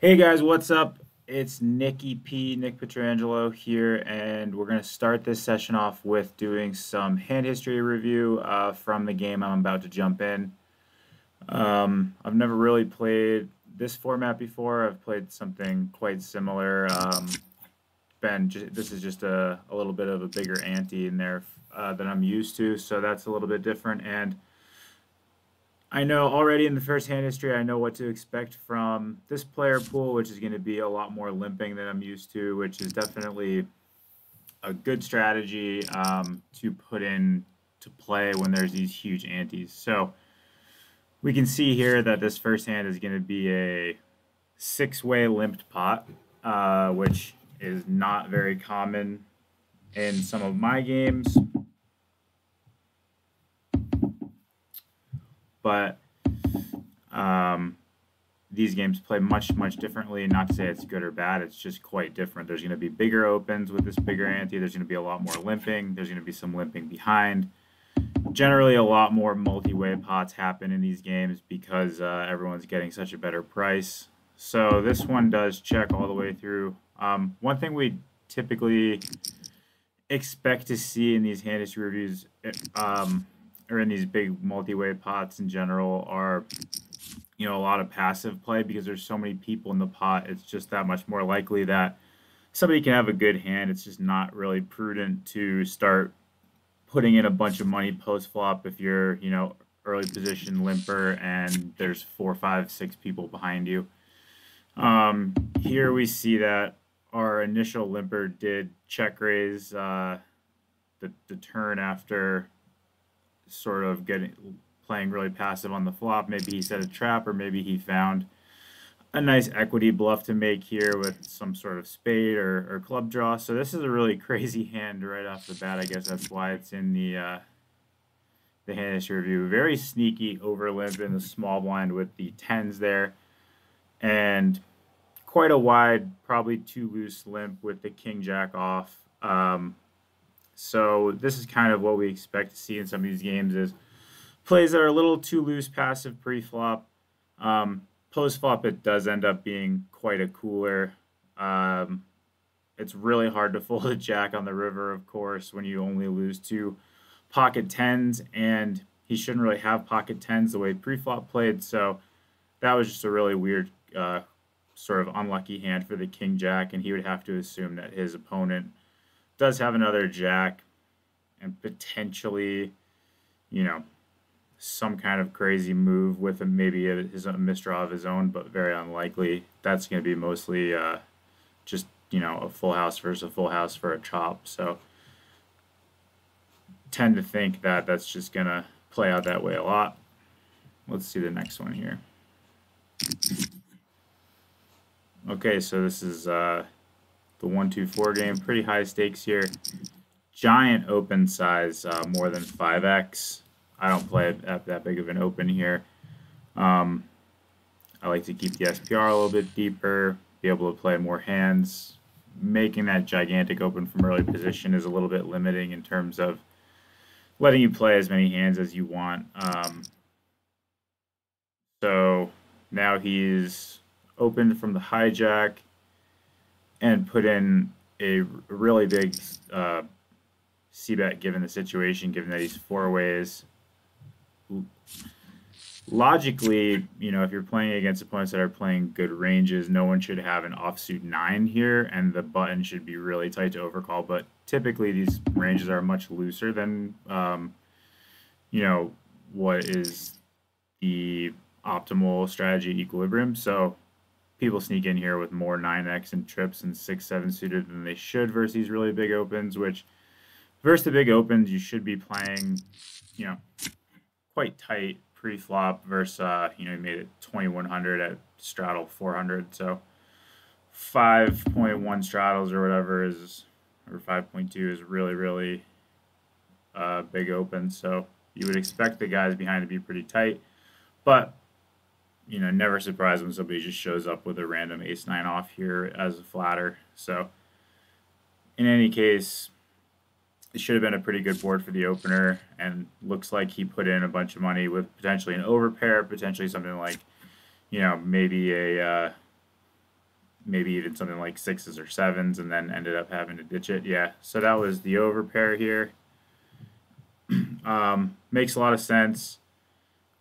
Hey guys, what's up? It's Nick here, and we're going to start this session off with doing some hand history review from the game I'm about to jump in. I've never really played this format before. I've played something quite similar. This is just a little bit of a bigger ante in there than I'm used to, so that's a little bit different. And I know already in the first hand history, I know what to expect from this player pool, which is going to be a lot more limping than I'm used to, which is definitely a good strategy to put in to play when there's these huge antes. So we can see here that this first hand is going to be a 6-way limped pot, which is not very common in some of my games. But these games play much differently. Not to say it's good or bad, it's just quite different. There's going to be bigger opens with this bigger ante. There's going to be a lot more limping. There's going to be some limping behind. Generally, a lot more multi-way pots happen in these games because everyone's getting such a better price. So this one does check all the way through. One thing we typically expect to see in these hand history reviews or in these big multi-way pots in general are, a lot of passive play because there's so many people in the pot. It's just that much more likely that somebody can have a good hand. It's just not really prudent to start putting in a bunch of money post-flop if you're, early position limper and there's 4, 5, 6 people behind you. Here we see that our initial limper did check raise the turn after sort of playing really passive on the flop. Maybe he set a trap, or maybe he found a nice equity bluff to make here with some sort of spade or club draw. So this is a really crazy hand right off the bat. I guess that's why it's in the hand history review. Very sneaky over limp in the small blind with the 10s there, and quite a wide, probably too loose limp with the king jack off. So this is kind of what we expect to see in some of these games, is plays that are a little too loose passive pre-flop. Post-flop, it does end up being quite a cooler. It's really hard to fold a jack on the river, of course, when you only lose 2 pocket 10s, and he shouldn't really have pocket 10s the way pre-flop played. So that was just a really weird sort of unlucky hand for the king jack, and he would have to assume that his opponent does have another jack and potentially, some kind of crazy move with maybe a misdraw of his own, but very unlikely. That's going to be mostly just, a full house versus a full house for a chop. So tend to think that that's just going to play out that way a lot. Let's see the next one here. Okay, so this is the 1-2-4 game. Pretty high stakes here. Giant open size, more than 5x. I don't play at that big of an open here. I like to keep the SPR a little bit deeper, be able to play more hands. Making that gigantic open from early position is a little bit limiting in terms of letting you play as many hands as you want. So now he's opened from the hijack and put in a really big c-bet given the situation, given that he's 4 ways. Logically, if you're playing against opponents that are playing good ranges, no one should have an offsuit 9 here, and the button should be really tight to overcall. But typically, these ranges are much looser than, what is the optimal strategy equilibrium. So people sneak in here with more 9x and trips and 6-7 suited than they should versus these really big opens, which versus the big opens, you should be playing, quite tight pre-flop versus, he made it 2100 at straddle 400. So 5.1 straddles or whatever is, or 5.2 is really big open. So you would expect the guys behind to be pretty tight, but never surprised when somebody just shows up with a random ace-9 off here as a flatter. So in any case, it should have been a pretty good board for the opener, and looks like he put in a bunch of money with potentially an overpair, potentially something like, maybe a maybe even something like 6s or 7s, and then ended up having to ditch it. Yeah, so that was the overpair here. Makes a lot of sense.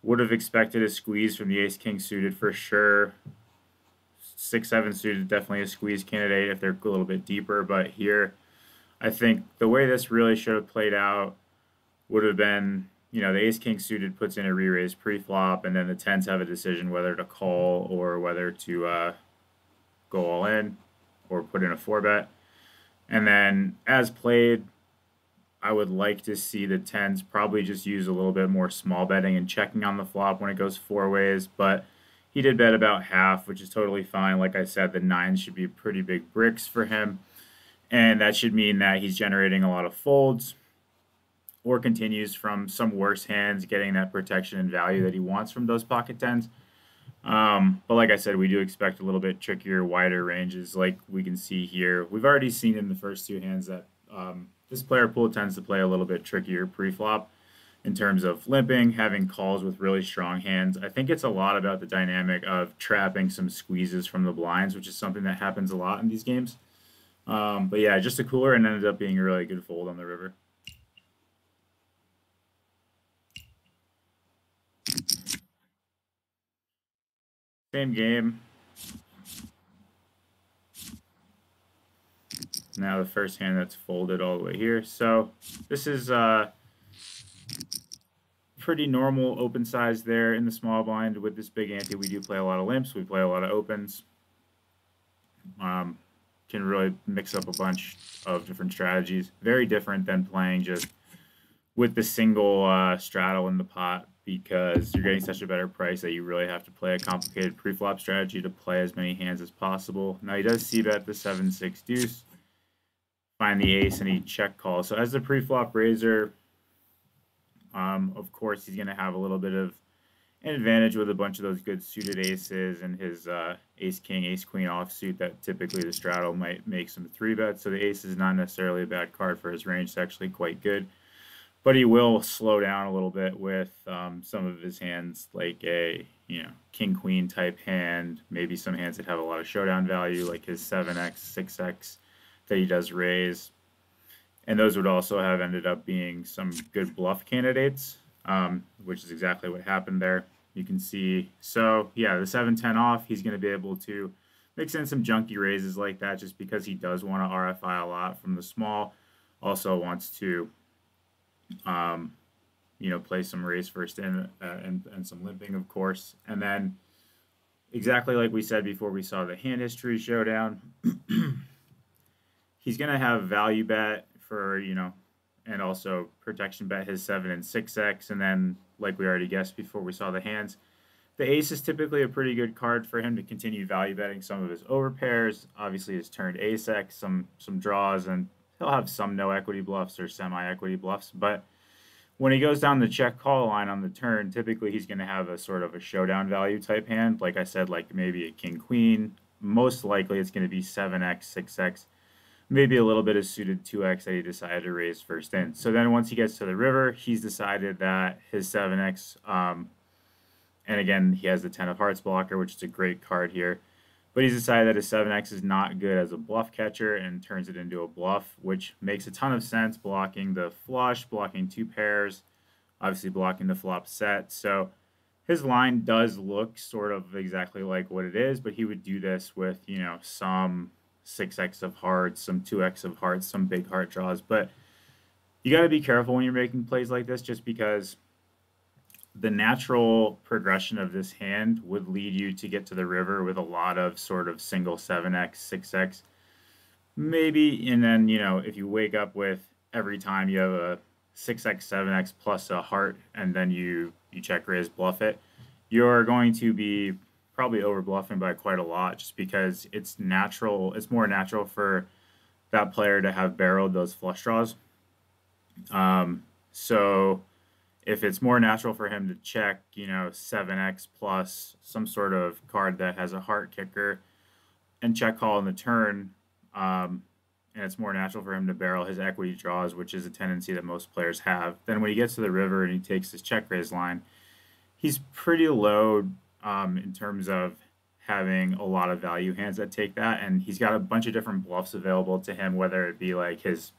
Would have expected a squeeze from the ace-king suited for sure. 6-7 suited, definitely a squeeze candidate if they're a little bit deeper, but here I think the way this really should have played out would have been, you know, the ace-king suited puts in a re-raise pre-flop, and then the 10s have a decision whether to call or whether to go all in or put in a 4-bet. And then as played, I would like to see the 10s probably just use a little bit more small betting and checking on the flop when it goes 4 ways, but he did bet about half, which is totally fine. Like I said, the 9s should be pretty big bricks for him, and that should mean that he's generating a lot of folds or continues from some worse hands, getting that protection and value that he wants from those pocket 10s. But like I said, we do expect a little bit trickier, wider ranges like we can see here. We've already seen in the first 2 hands that this player pool tends to play a little bit trickier pre-flop in terms of limping, having calls with really strong hands. I think it's a lot about the dynamic of trapping some squeezes from the blinds, which is something that happens a lot in these games. But yeah, just a cooler, and ended up being a really good fold on the river. Same game. Now the first hand that's folded all the way here. So this is pretty normal open size there in the small blind. With this big ante, we do play a lot of limps. We play a lot of opens. Can really mix up a bunch of different strategies. Very different than playing just with the single straddle in the pot, because you're getting such a better price that you really have to play a complicated pre-flop strategy to play as many hands as possible. Now he does c-bet the 7-6 deuce, find the ace, and he check calls. So as the pre-flop raiser, of course he's going to have a little bit of an advantage with a bunch of those good suited aces and his ace-king, ace-queen offsuit that typically the straddle might make some 3-bets. So the ace is not necessarily a bad card for his range. It's actually quite good. But he will slow down a little bit with some of his hands, like a king-queen type hand, maybe some hands that have a lot of showdown value, like his 7x, 6x that he does raise. And those would also have ended up being some good bluff candidates, which is exactly what happened there. You can see, so yeah, the 7-10 off, he's going to be able to mix in some junky raises like that just because he does want to RFI a lot from the small. Also wants to play some raise first in and some limping, of course. And then exactly like we said before we saw the hand history showdown, he's going to have value bet for, and also protection bet his 7 and 6x. And then, like we already guessed before we saw the hands, the ace is typically a pretty good card for him to continue value betting some of his overpairs. Obviously, his turned ace-x, some draws, and he'll have some no equity bluffs or semi-equity bluffs. But when he goes down the check call line on the turn, typically he's going to have a sort of a showdown value type hand. Like I said, like maybe a king-queen. Most likely it's going to be 7x, 6x, maybe a little bit of suited 2x that he decided to raise first in. So then once he gets to the river, he's decided that his 7x, and again, he has the 10 of hearts blocker, which is a great card here. But he's decided that his 7x is not good as a bluff catcher and turns it into a bluff, which makes a ton of sense, blocking the flush, blocking 2 pairs, obviously blocking the flop set. So his line does look sort of exactly like what it is, but he would do this with, some 6x of hearts, some 2x of hearts, some big heart draws. But you got to be careful when you're making plays like this, just because the natural progression of this hand would lead you to get to the river with a lot of sort of single 7x, 6x, maybe. And then, if you wake up with every time you have a 6x, 7x plus a heart, and then you check raise, bluff it, you're going to be probably over bluffing by quite a lot, just because it's natural. It's more natural for that player to have barreled those flush draws. So if it's more natural for him to check, 7x plus some sort of card that has a heart kicker and check call on the turn, and it's more natural for him to barrel his equity draws, which is a tendency that most players have, then when he gets to the river and he takes his check raise line, he's pretty low in terms of having a lot of value hands that take that, and he's got a bunch of different bluffs available to him, whether it be like his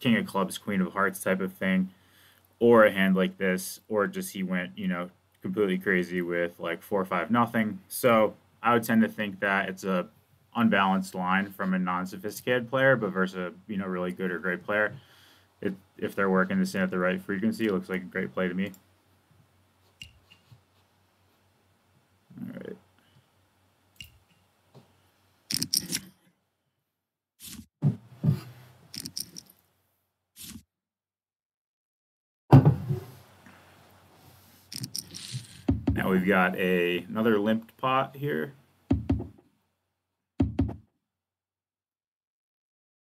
king of clubs, queen of hearts type of thing, or a hand like this, or just he went, you know, completely crazy with like 4-5 nothing. So I would tend to think that it's a unbalanced line from a non-sophisticated player, but versus a, you know, really good or great player. If they're working this in at the right frequency, it looks like a great play to me. All right. Now we've got another limped pot here.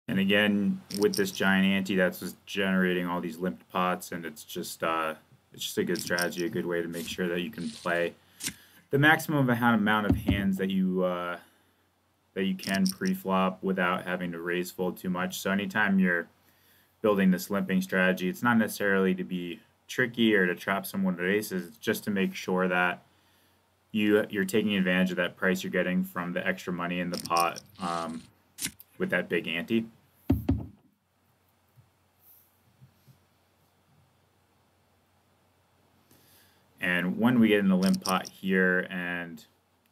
And again, with this giant ante, that's just generating all these limped pots, and it's just a good strategy, a good way to make sure that you can play the maximum amount of hands that you can pre-flop without having to raise fold too much. So anytime you're building this limping strategy, it's not necessarily to be tricky or to trap someone with aces. It's just to make sure that you're taking advantage of that price you're getting from the extra money in the pot with that big ante. And when we get in the limp pot here and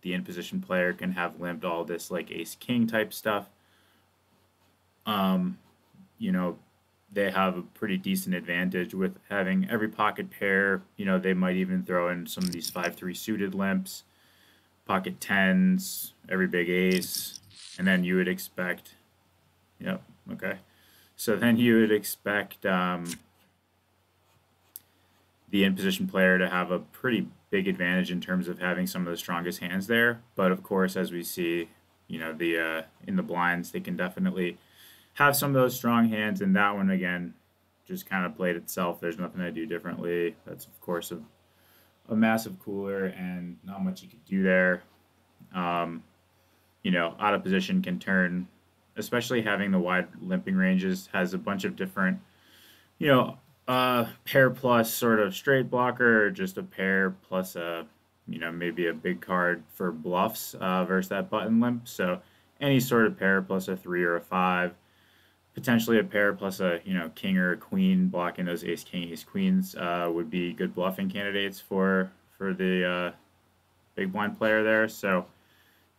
the in position player can have limped all this like ace king type stuff, you know, they have a pretty decent advantage with having every pocket pair. You know, they might even throw in some of these 5-3 suited limps, pocket tens, every big ace, and then you would expect, yep, okay. So then you would expect the in position player to have a pretty big advantage in terms of having some of the strongest hands there. But of course, as we see, you know, the in the blinds, they can definitely have some of those strong hands, and that one again just kind of played itself. There's nothing I do differently. That's of course a massive cooler and not much you could do there. You know, out of position can turn, especially having the wide limping ranges, has a bunch of different, you know, pair plus sort of straight blocker, or just a pair plus a, you know, maybe a big card for bluffs versus that button limp. So any sort of pair plus a 3 or a 5, potentially a pair plus a, you know, king or a queen blocking those ace king ace queens would be good bluffing candidates for the big blind player there. So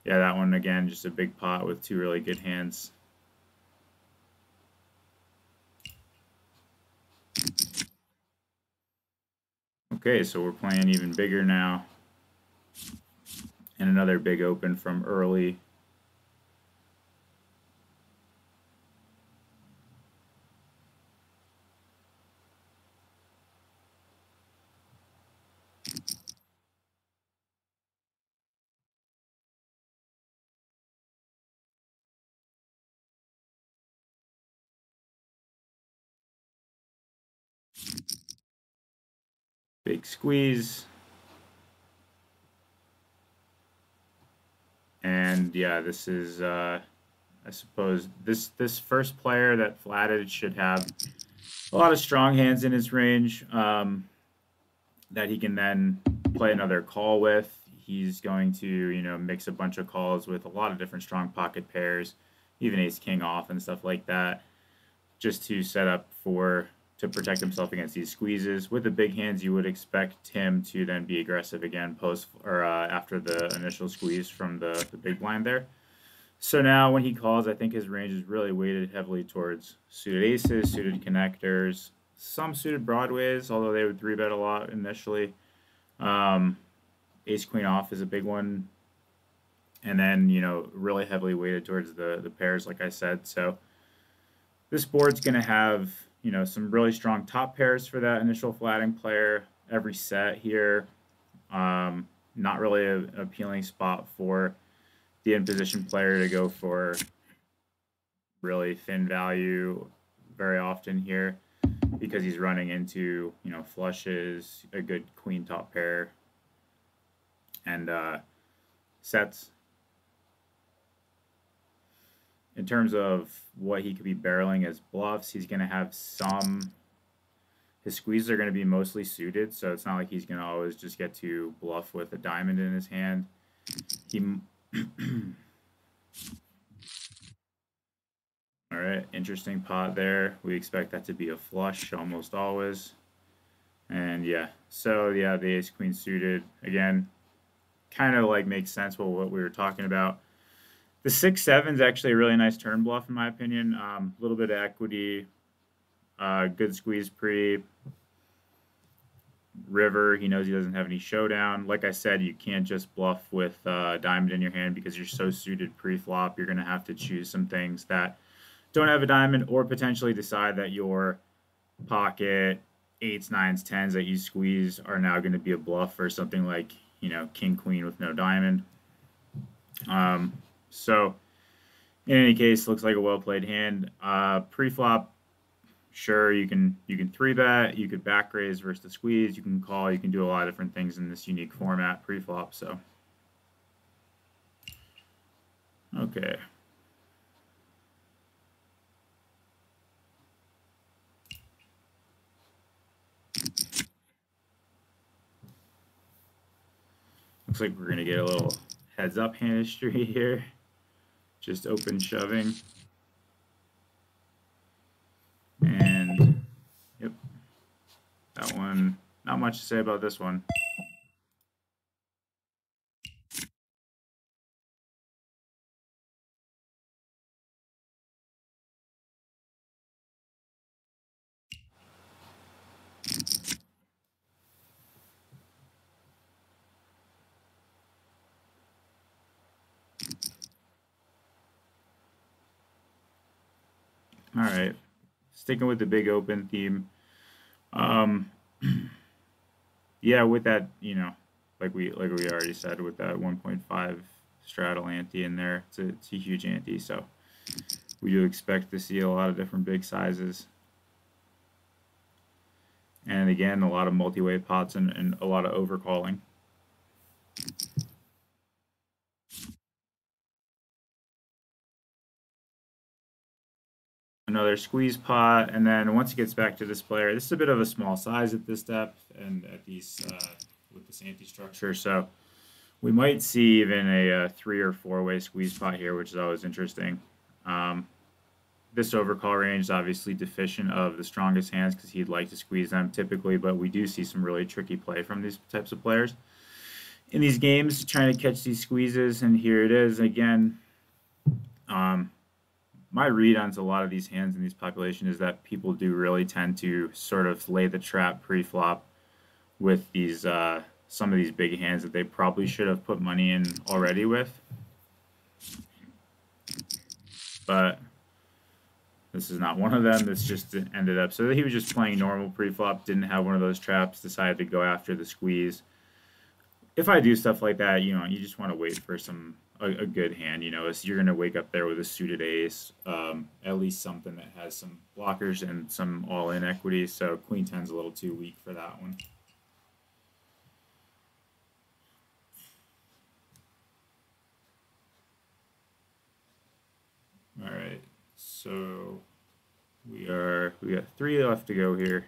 yeah, that one again, just a big pot with two really good hands. Okay, so we're playing even bigger now. And another big open from early. Big squeeze. And yeah, this is, I suppose, this first player that flatted should have a lot of strong hands in his range that he can then play another call with. He's going to, you know, mix a bunch of calls with a lot of different strong pocket pairs, even ace king off and stuff like that, just to set up to protect himself against these squeezes. With the big hands, you would expect him to then be aggressive again after the initial squeeze from the big blind there. So now when he calls, I think his range is really weighted heavily towards suited aces, suited connectors, some suited broadways, although they would 3-bet a lot initially. Ace queen off is a big one. And then, you know, really heavily weighted towards the pairs, like I said. So this board's going to have, you know, some really strong top pairs for that initial flatting player every set here. Not really an appealing spot for the in position player to go for really thin value very often here, because he's running into, you know, flushes, a good queen top pair, and sets. In terms of what he could be barreling as bluffs, he's going to have his squeezes are going to be mostly suited, so it's not like he's going to always just get to bluff with a diamond in his hand. He All right, interesting pot there. We expect that to be a flush almost always. And yeah, so yeah, the ace queen suited again, kind of like makes sense with what we were talking about. The 6-7 is actually a really nice turn bluff in my opinion. A little bit of equity, good squeeze pre. River, he knows he doesn't have any showdown. Like I said, you can't just bluff with diamond in your hand because you're so suited pre-flop. You're going to have to choose some things that don't have a diamond, or potentially decide that your pocket 8s, 9s, 10s that you squeeze are now going to be a bluff for something like, you know, king, queen with no diamond. So in any case, looks like a well-played hand. Pre-flop, sure, you can 3-bet, you could back raise versus the squeeze, you can call, you can do a lot of different things in this unique format pre-flop. So okay. Looks like we're gonna get a little heads up hand history here. Just open shoving. And yep, that one, not much to say about this one. All right, sticking with the big open theme. Yeah, with that, you know, like we already said, with that 1.5 straddle ante in there, it's a huge ante. So we do expect to see a lot of different big sizes. And again, a lot of multi-way pots and a lot of overcalling. Another squeeze pot, and then once it gets back to this player, this is a bit of a small size at this depth and at these with this ante structure, so we might see even a 3 or 4-way squeeze pot here, which is always interesting. This overcall range is obviously deficient of the strongest hands because he'd like to squeeze them typically, but we do see some really tricky play from these types of players in these games, trying to catch these squeezes, and here it is again. My read on a lot of these hands in these populations is that people do really tend to sort of lay the trap pre-flop with these some of these big hands that they probably should have put money in already with. But this is not one of them. This just ended up, so he was just playing normal pre-flop, didn't have one of those traps, decided to go after the squeeze. If I do stuff like that, you know, you just want to wait for a good hand, you know, you're going to wake up there with a suited ace, at least something that has some blockers and some all-in equity. So queen 10's a little too weak for that one. All right, so we got 3 left to go here.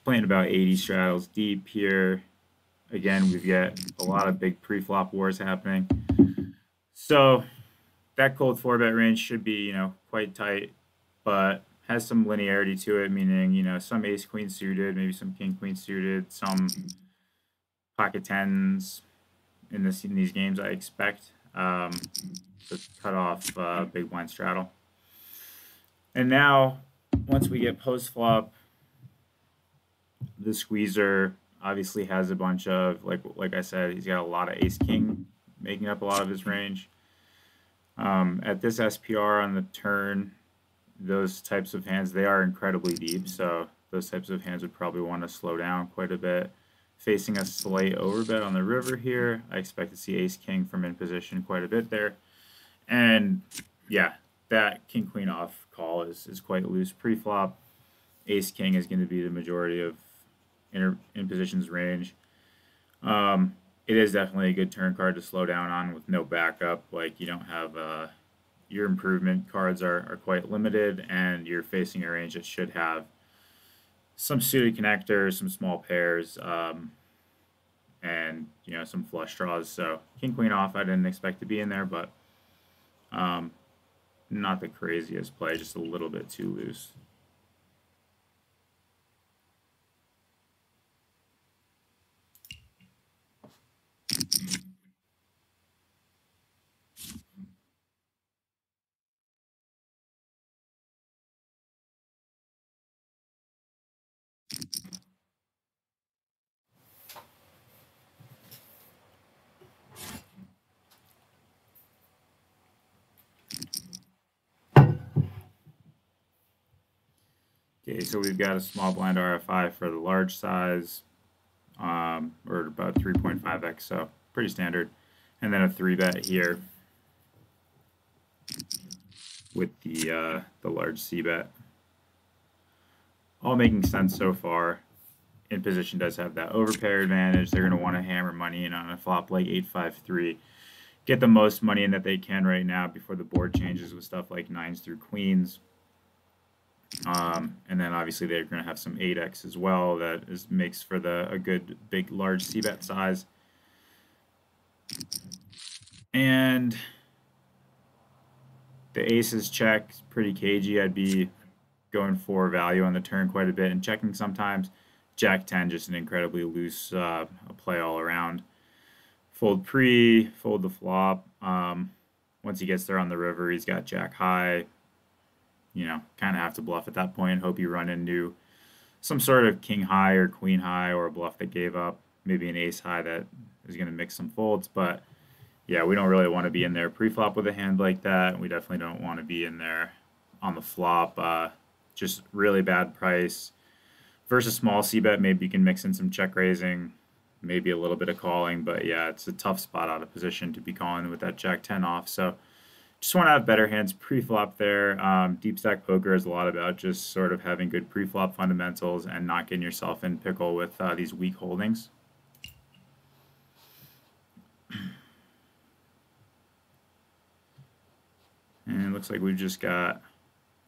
Playing about 80 straddles deep here. Again, we've got a lot of big pre-flop wars happening. So that cold 4-bet range should be, you know, quite tight, but has some linearity to it, meaning, you know, some ace queen suited, maybe some king queen suited, some pocket 10s in these games I expect to cut off big blind straddle. And now once we get post flop, the squeezer obviously has a bunch of, like I said, he's got a lot of ace king making up a lot of his range. At this SPR on the turn, those types of hands, they are incredibly deep, so those types of hands would probably want to slow down quite a bit. Facing a slight overbet on the river here, I expect to see ace king from in position quite a bit there. And yeah, that king queen off call is quite loose pre-flop. Ace king is going to be the majority of in positions range. It is definitely a good turn card to slow down on with no backup. Like, you don't have your improvement cards are quite limited, and you're facing a range that should have some suited connectors, some small pairs, and some flush draws. So king queen off, I didn't expect to be in there, but not the craziest play, just a little bit too loose. Okay, so we've got a small blind RFI for the large size, or about 3.5x, so pretty standard. And then a 3-bet here with the large C-bet. All making sense so far. In position does have that overpair advantage. They're going to want to hammer money in on a flop like 8-5-3. Get the most money in that they can right now before the board changes with stuff like 9s through queens. And then obviously they're going to have some 8x as well. That makes for a good big large C-bet size. And the aces check, pretty cagey. I'd be going for value on the turn quite a bit and checking sometimes. Jack 10, just an incredibly loose play all around. Fold pre, fold the flop. Once he gets there on the river, he's got Jack high. Kind of have to bluff at that point. Hope you run into some sort of king high or queen high, or a bluff that gave up. Maybe an ace high that is going to mix some folds. But yeah, we don't really want to be in there pre-flop with a hand like that. We definitely don't want to be in there on the flop. Just really bad price. Versus small C-bet, maybe you can mix in some check raising, maybe a little bit of calling. But yeah, it's a tough spot out of position to be calling with that Jack 10 off. So just want to have better hands pre-flop there. Deep stack poker is a lot about just sort of having good pre-flop fundamentals and not getting yourself in pickle with these weak holdings. And it looks like we've just got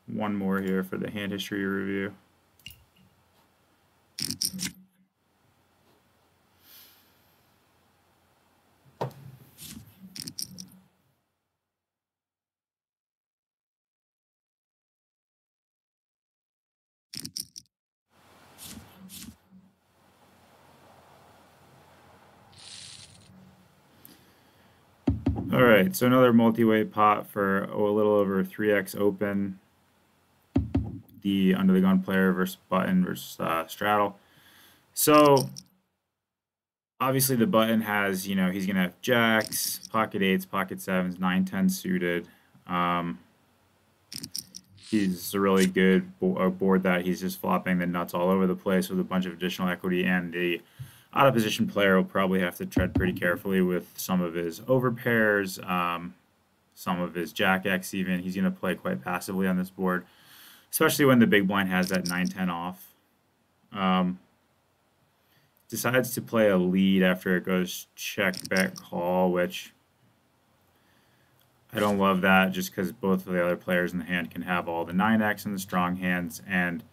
one more here for the hand history review. All right, so another multi-way pot for a little over 3x open. The under the gun player versus button versus straddle. So obviously the button has, he's going to have jacks, pocket 8s, pocket 7s, 9-10 suited. He's a really good board that he's just flopping the nuts all over the place with a bunch of additional equity, and the out of position player will probably have to tread pretty carefully with some of his overpairs, some of his jack X even. He's going to play quite passively on this board, especially when the big blind has that 9-10 off. Decides to play a lead after it goes check, bet, call, which I don't love that, just because both of the other players in the hand can have all the 9x and the strong hands, and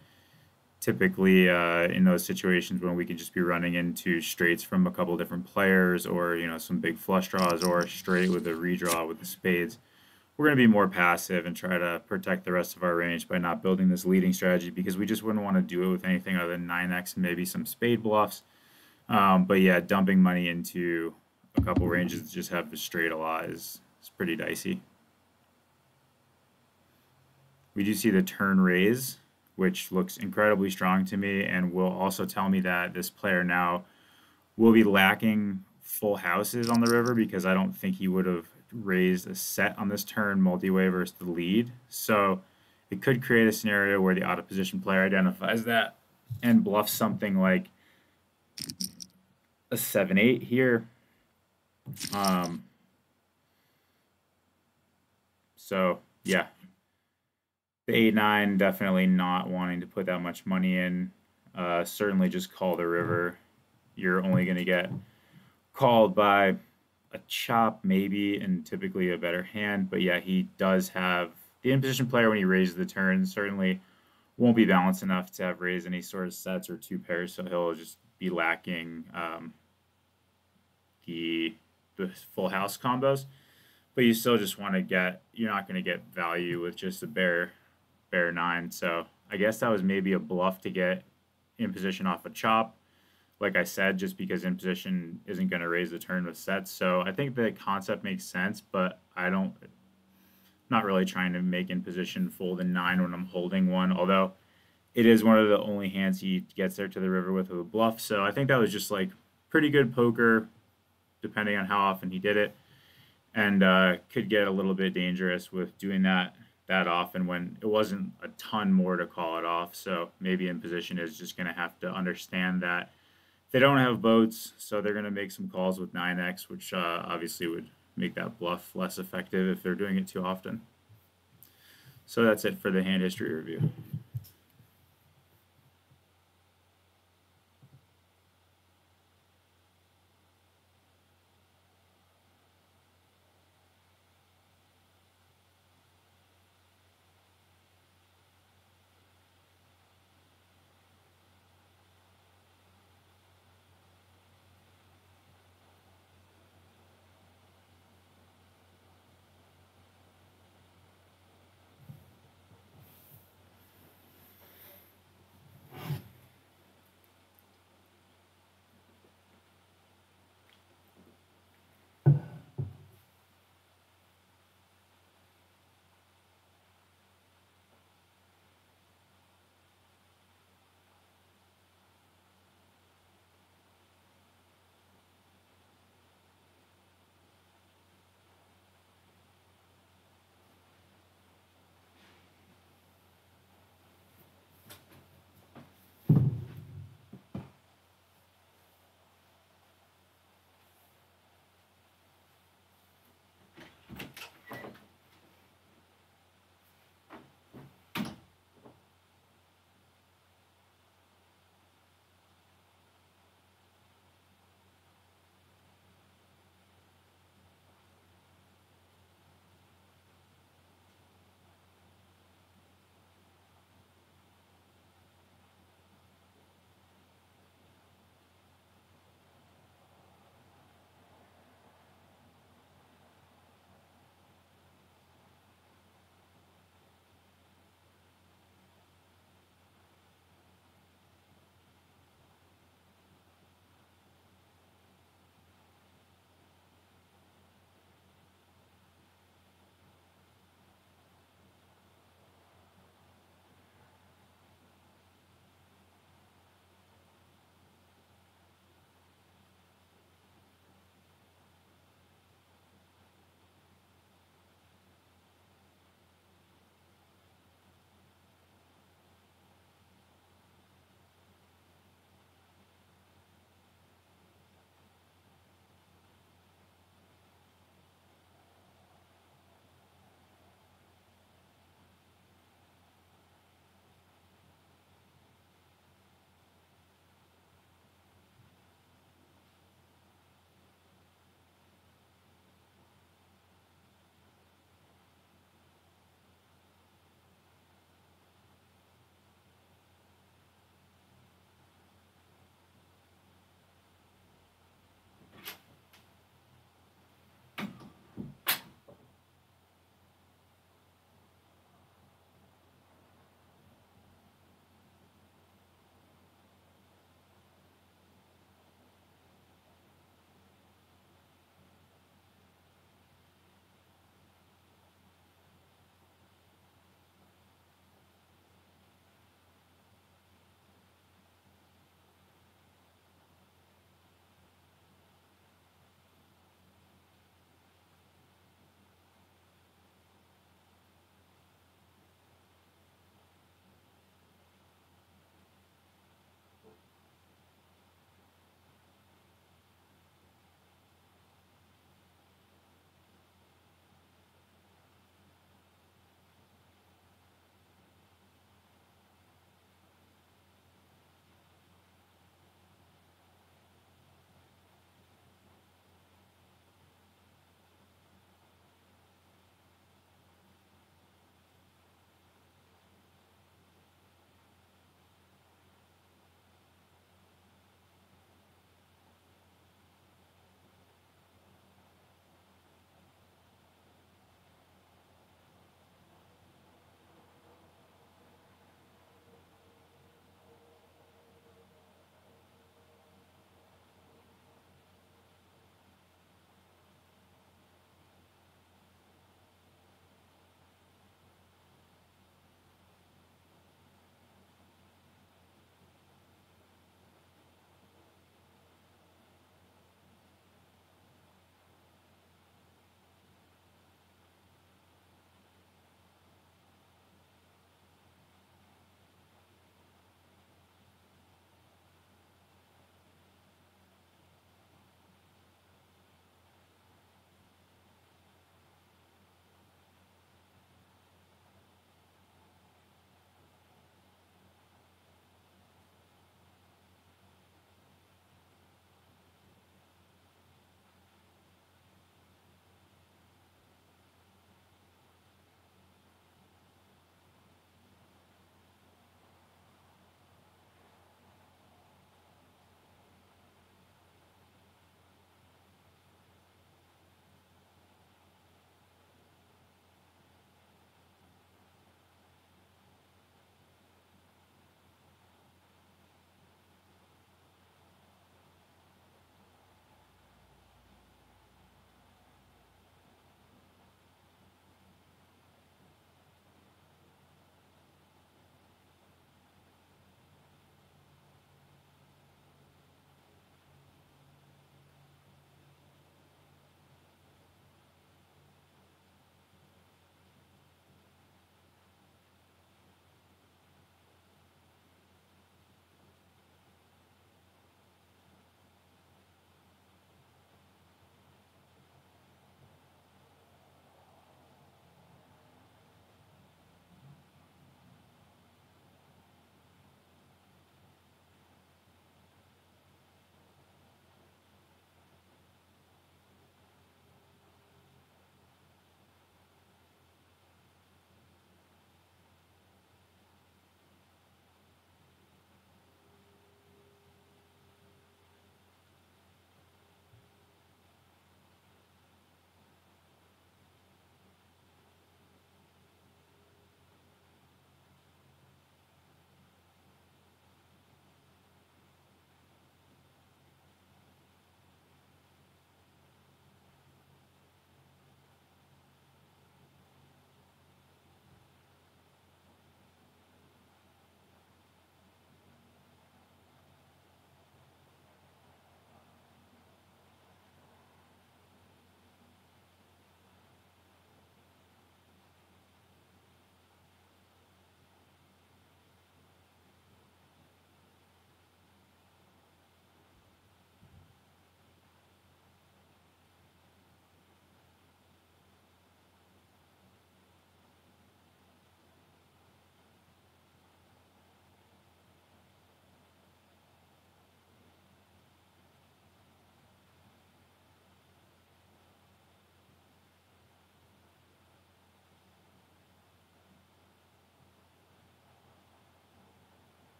typically in those situations when we can just be running into straights from a couple different players, or some big flush draws, or a straight with a redraw with the spades, we're going to be more passive and try to protect the rest of our range by not building this leading strategy, because we just wouldn't want to do it with anything other than 9x and maybe some spade bluffs. But yeah, dumping money into a couple ranges that just have the straight a lot is pretty dicey. We do see the turn raise, which looks incredibly strong to me, and will also tell me that this player now will be lacking full houses on the river, because I don't think he would have raised a set on this turn multi-way versus the lead. So it could create a scenario where the out of position player identifies that and bluffs something like a 7-8 here. So yeah, the 8-9, definitely not wanting to put that much money in. certainly just call the river. You're only going to get called by a chop maybe, and typically a better hand. But yeah, he does have the in-position player when he raises the turn certainly won't be balanced enough to have raised any sort of sets or two pairs, so he'll just be lacking the full house combos. But you still just want to get, you're not going to get value with just a bare 9. So I guess that was maybe a bluff to get in position off a chop. Like I said, just because in position isn't going to raise the turn with sets. So I think the concept makes sense, but not really trying to make in position fold a 9 when I'm holding one, although it is one of the only hands he gets there to the river with a bluff. So I think that was just like pretty good poker, depending on how often he did it, and could get a little bit dangerous with doing that often when it wasn't a ton more to call it off. So maybe in position is just going to have to understand that they don't have boats, so they're going to make some calls with 9x, which obviously would make that bluff less effective if they're doing it too often. So that's it for the hand history review.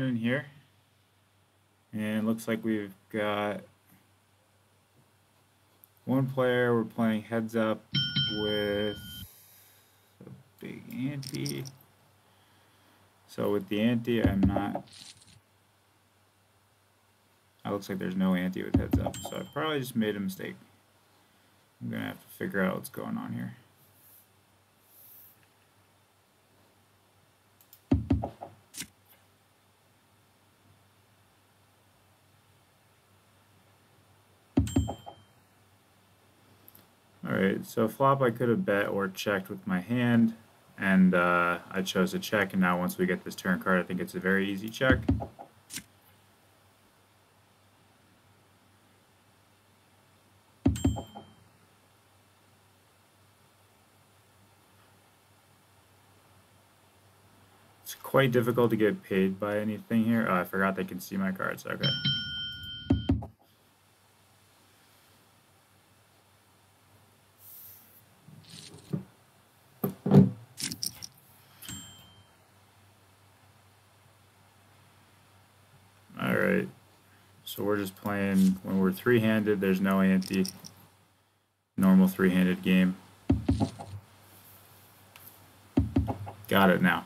in here. And looks like we've got one player. We're playing heads up with a big ante. So with the ante, I'm not... It looks like there's no ante with heads up. So I probably just made a mistake. I'm going to have to figure out what's going on here. Alright, so flop I could have bet or checked with my hand, and I chose to check, and now once we get this turn card, I think it's a very easy check. It's quite difficult to get paid by anything here. Oh, I forgot they can see my cards. Okay. Alright, so we're just playing, when we're three-handed, there's no ante. Normal three-handed game. Got it now.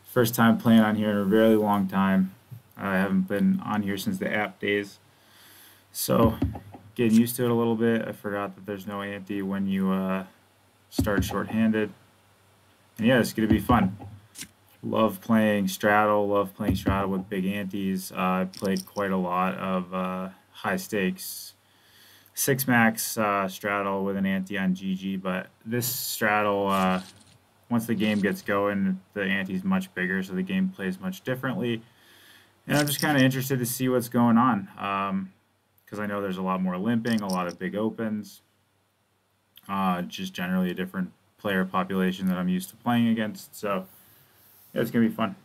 First time playing on here in a really long time. I haven't been on here since the app days. So, getting used to it a little bit. I forgot that there's no ante when you start short-handed. And yeah, it's going to be fun. Love playing straddle, with big antes. I played quite a lot of high stakes 6-max straddle with an ante on GG, but this straddle, once the game gets going, the ante's much bigger, so the game plays much differently. And I'm just kind of interested to see what's going on, because I know there's a lot more limping, a lot of big opens, just generally a different player population that I'm used to playing against, so yeah, it's going to be fun.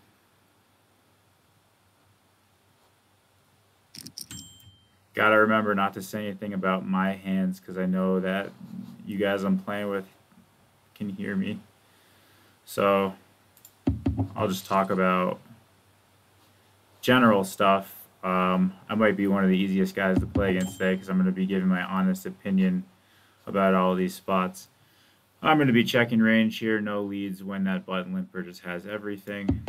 Gotta remember not to say anything about my hands, because I know that you guys I'm playing with can hear me. So I'll just talk about general stuff. I might be one of the easiest guys to play against today, because I'm going to be giving my honest opinion about all these spots. I'm going to be checking range here, no leads when that button limper just has everything.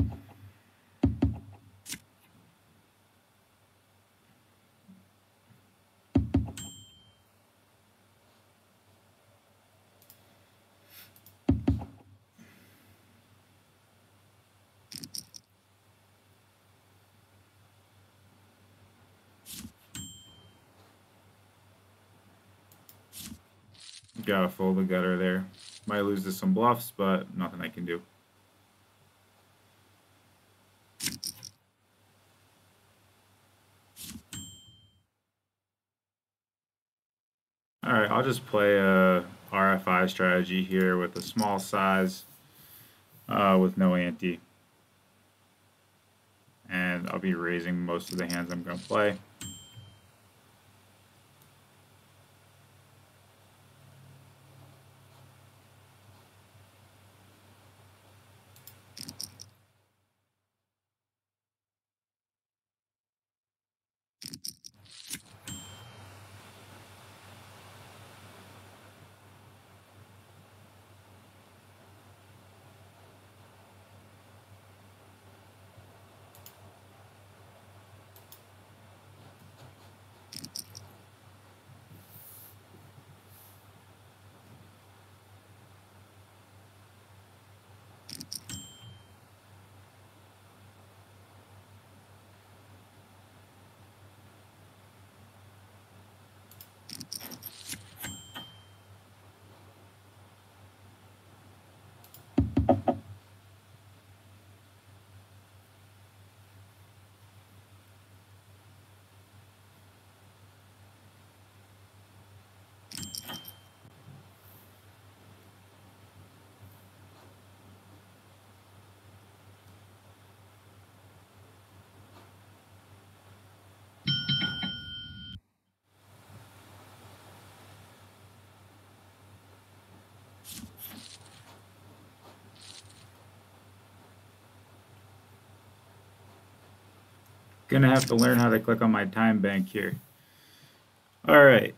Gotta fold the gutter there. Might lose to some bluffs, but nothing I can do. Alright, I'll just play a RFI strategy here with a small size with no ante. And I'll be raising most of the hands I'm going to play. Gonna have to learn how to click on my time bank here. All right.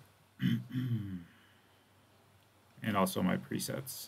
And also my presets.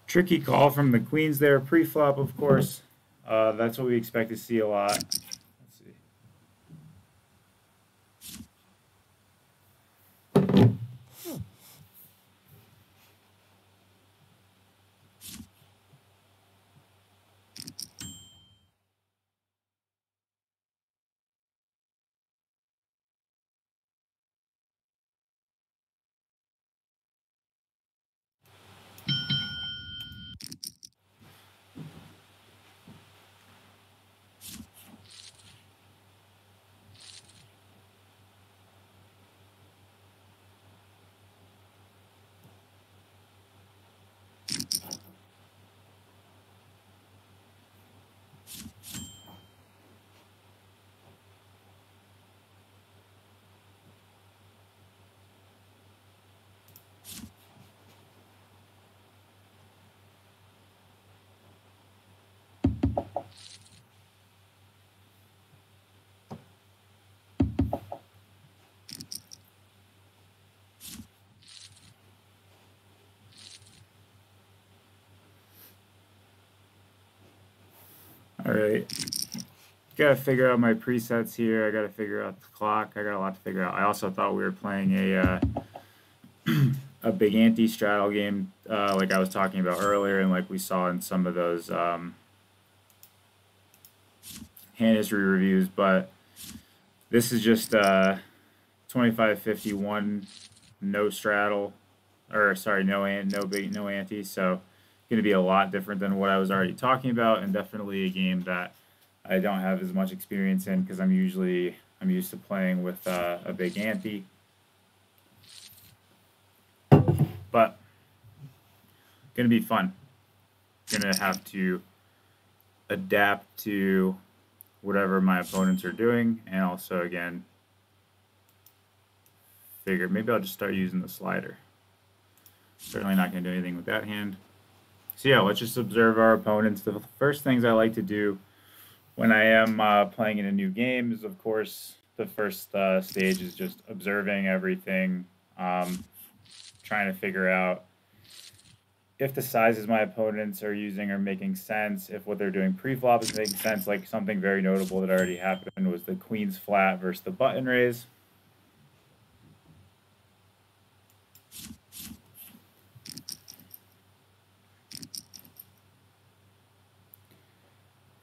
Tricky call from the queens there, pre-flop, of course. That's what we expect to see a lot. Let's see. All right, gotta figure out my presets here. I gotta figure out the clock. I got a lot to figure out. I also thought we were playing a big anti-straddle game, like I was talking about earlier, and like we saw in some of those hand history reviews. But this is just 25-51, no straddle, or sorry, no ante. So going to be a lot different than what I was already talking about, and definitely a game that I don't have as much experience in because I'm used to playing with a big ante. But going to be fun. Going to have to adapt to whatever my opponents are doing, and also again figure maybe I'll just start using the slider. Certainly not going to do anything with that hand. So yeah, let's just observe our opponents. The first things I like to do when I am playing in a new game is, of course, the first stage is just observing everything, trying to figure out if the sizes my opponents are using are making sense, if what they're doing pre-flop is making sense. Like something very notable that already happened was the queen's flat versus the button raise.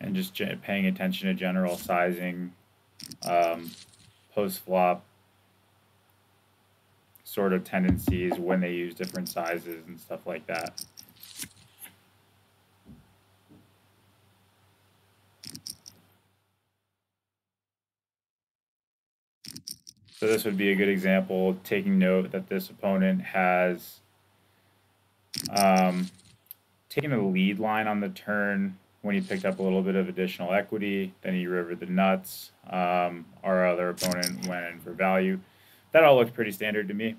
And just paying attention to general sizing, post-flop sort of tendencies when they use different sizes and stuff like that. So this would be a good example, taking note that this opponent has taken a lead line on the turn when he picked up a little bit of additional equity. Then he rivered the nuts. Our other opponent went in for value. That all looked pretty standard to me.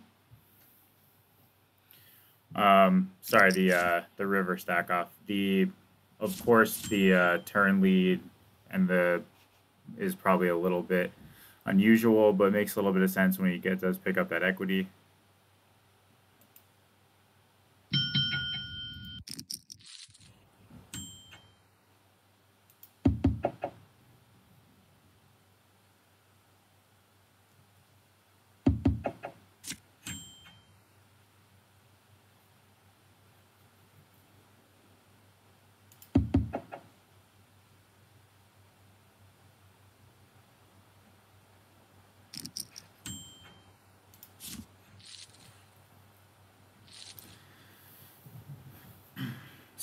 Sorry, the river stack off. Of course, the turn lead and is probably a little bit unusual, but it makes a little bit of sense when he does pick up that equity.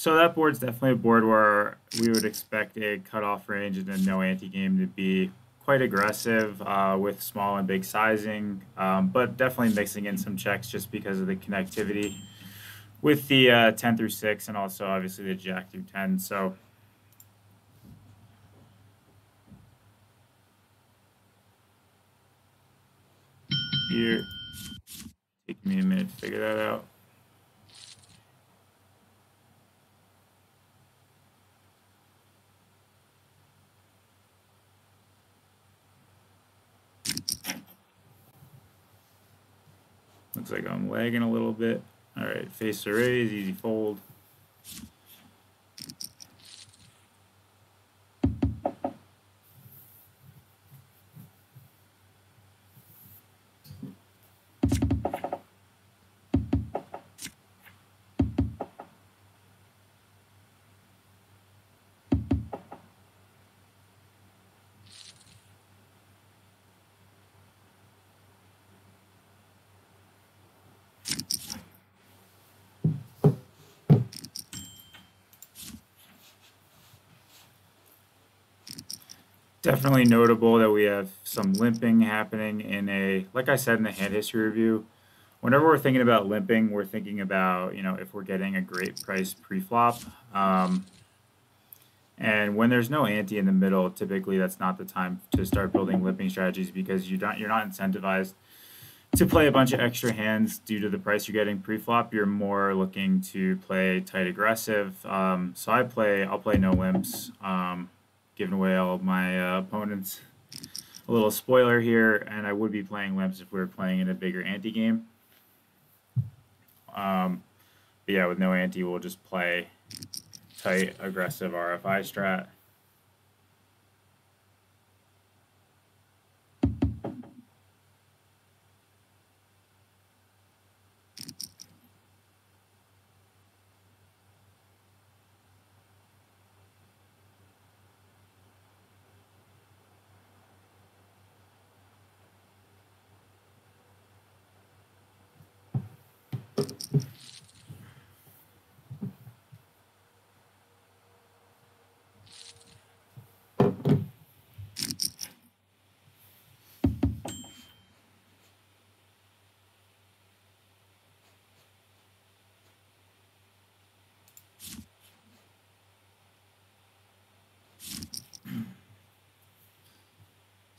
So that board's definitely a board where we would expect a cutoff range and a no ante game to be quite aggressive with small and big sizing, but definitely mixing in some checks just because of the connectivity with the 10 through 6 and also obviously the jack through 10. So here, taking me a minute to figure that out. Looks like I'm lagging a little bit. All right, face to raise, easy fold. Definitely notable that we have some limping happening in a, like I said in the hand history review, whenever we're thinking about limping, we're thinking about, you know, if we're getting a great price pre-flop. And when there's no ante in the middle, typically that's not the time to start building limping strategies because you're not incentivized to play a bunch of extra hands due to the price you're getting pre-flop. You're more looking to play tight aggressive. So I'll play no limps. Giving away all of my opponents a little spoiler here, and I would be playing limps if we were playing in a bigger ante game. But yeah, with no ante, we'll just play tight, aggressive RFI strat.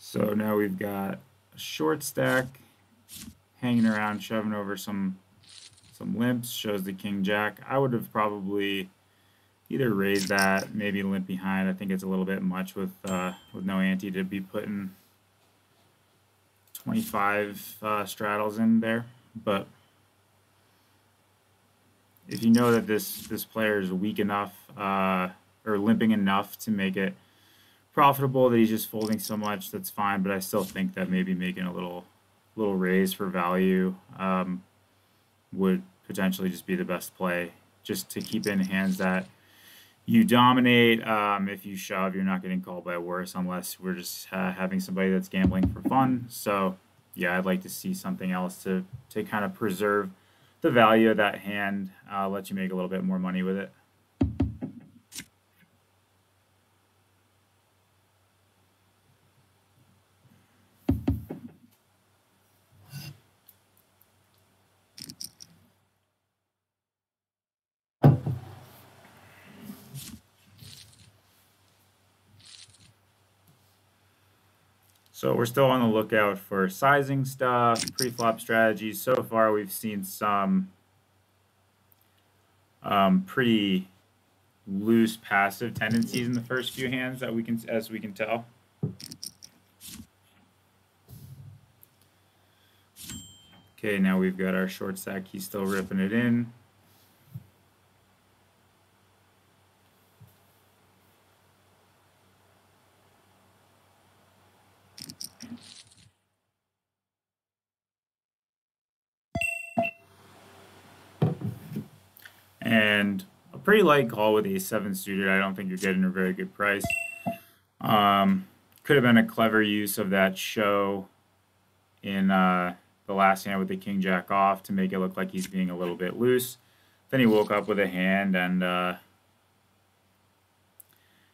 So now we've got a short stack hanging around, shoving over some limps, shows the king jack. I would have probably either raised that, maybe limp behind. I think it's a little bit much with no ante to be putting 25 straddles in there. But if you know that this player is weak enough or limping enough to make it profitable that he's just folding so much, that's fine. But I still think that maybe making a little raise for value would potentially just be the best play, just to keep in hands that you dominate. If you shove, you're not getting called by worse unless we're just having somebody that's gambling for fun. So yeah, I'd like to see something else to kind of preserve the value of that hand, let you make a little bit more money with it. So we're still on the lookout for sizing stuff, pre-flop strategies. So far, we've seen some pretty loose passive tendencies in the first few hands that as we can tell. Okay, now we've got our short stack. He's still ripping it in. And a pretty light call with ace-7 suited. I don't think you're getting a very good price. Could have been a clever use of that show in the last hand with the king-jack off to make it look like he's being a little bit loose. Then he woke up with a hand and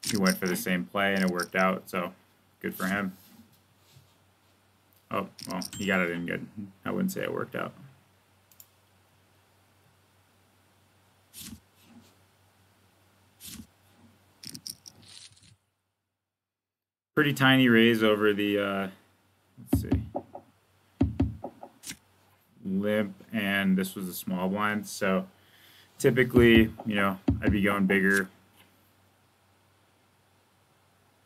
he went for the same play and it worked out, so good for him. Oh, well, he got it in good. I wouldn't say it worked out. Pretty tiny raise over the, let's see, limp, and this was a small blind. So typically, you know, I'd be going bigger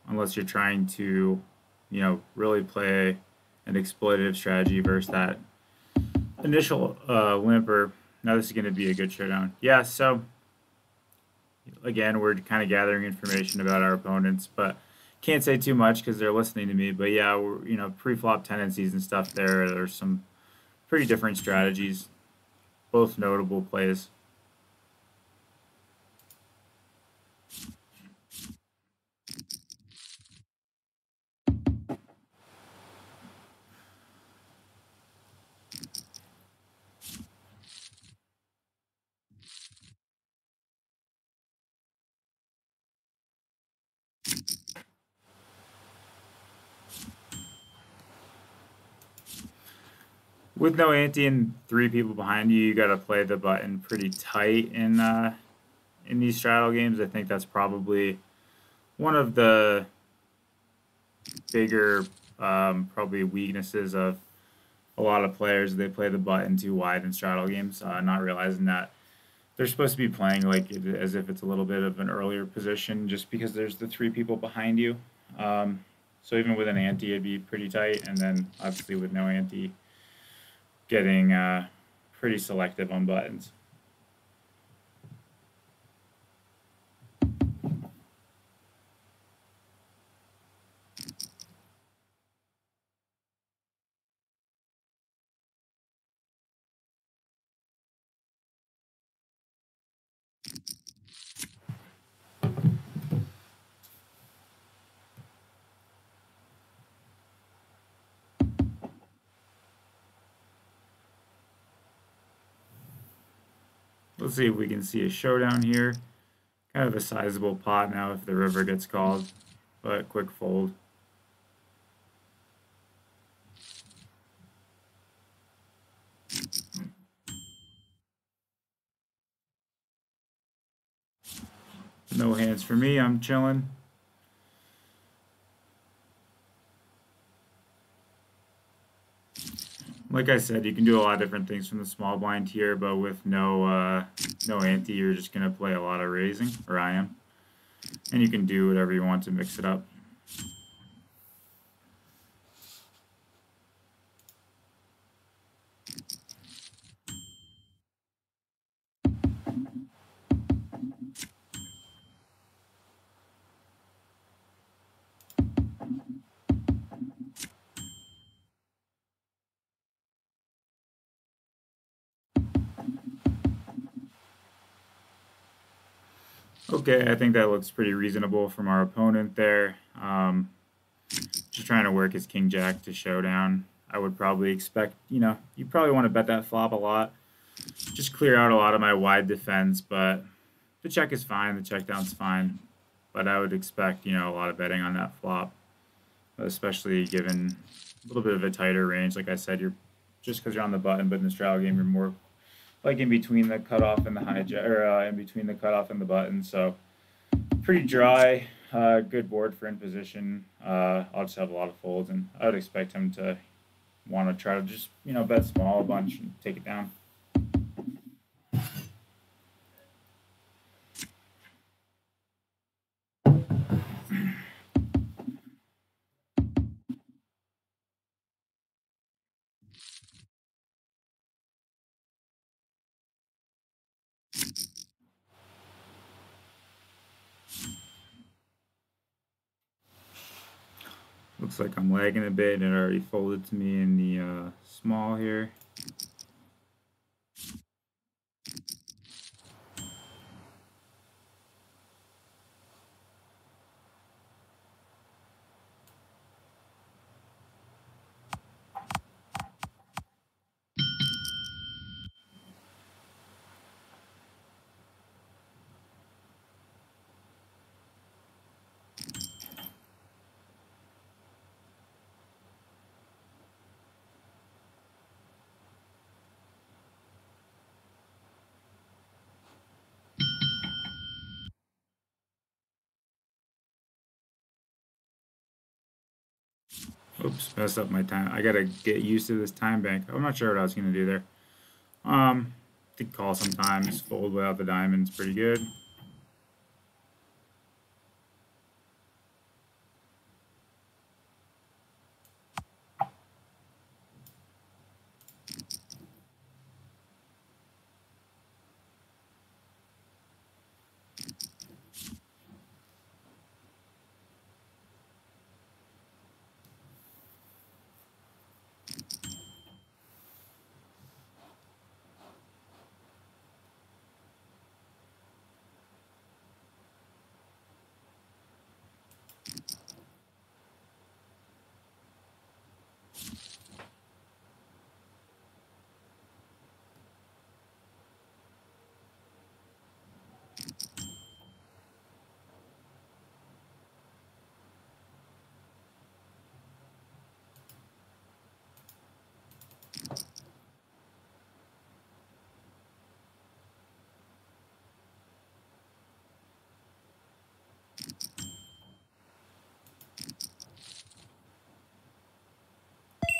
unless you're trying to, you know, really play an exploitative strategy versus that initial limper. Now this is going to be a good showdown. Yeah, so again, we're kind of gathering information about our opponents, but can't say too much because they're listening to me. But yeah, we're, you know, pre-flop tendencies and stuff there. There's some pretty different strategies, both notable plays. With no ante and 3 people behind you, you got to play the button pretty tight in these straddle games. I think that's probably one of the bigger probably weaknesses of a lot of players. They play the button too wide in straddle games, not realizing that they're supposed to be playing like as if it's a little bit of an earlier position just because there's the 3 people behind you. So even with an ante, it'd be pretty tight, and then obviously with no ante, getting pretty selective on buttons. Let's see if we can see a showdown here. Kind of a sizable pot now if the river gets called, but quick fold. No hands for me, I'm chilling. Like I said, you can do a lot of different things from the small blind here, but with no ante, you're just going to play a lot of raising, or I am. And you can do whatever you want to mix it up. Okay, I think that looks pretty reasonable from our opponent there. Just trying to work his king-jack to showdown. I would probably expect, you know, you probably want to bet that flop a lot. Just clear out a lot of my wide defense, but the check is fine, the check down's fine. But I would expect, you know, a lot of betting on that flop, especially given a little bit of a tighter range. Like I said, you're just because you're on the button, but in the straddle game, you're more like in between the cutoff and the hijack, or in between the cutoff and the button. So pretty dry, good board for in position. I'll just have a lot of folds, and I would expect him to want to try to just, you know, bet small a bunch and take it down. Looks like I'm lagging a bit, and it already folded to me in the small here. Oops, messed up my time. I gotta get used to this time bank. I'm not sure what I was gonna do there. Could call sometimes. Fold without the diamonds, pretty good.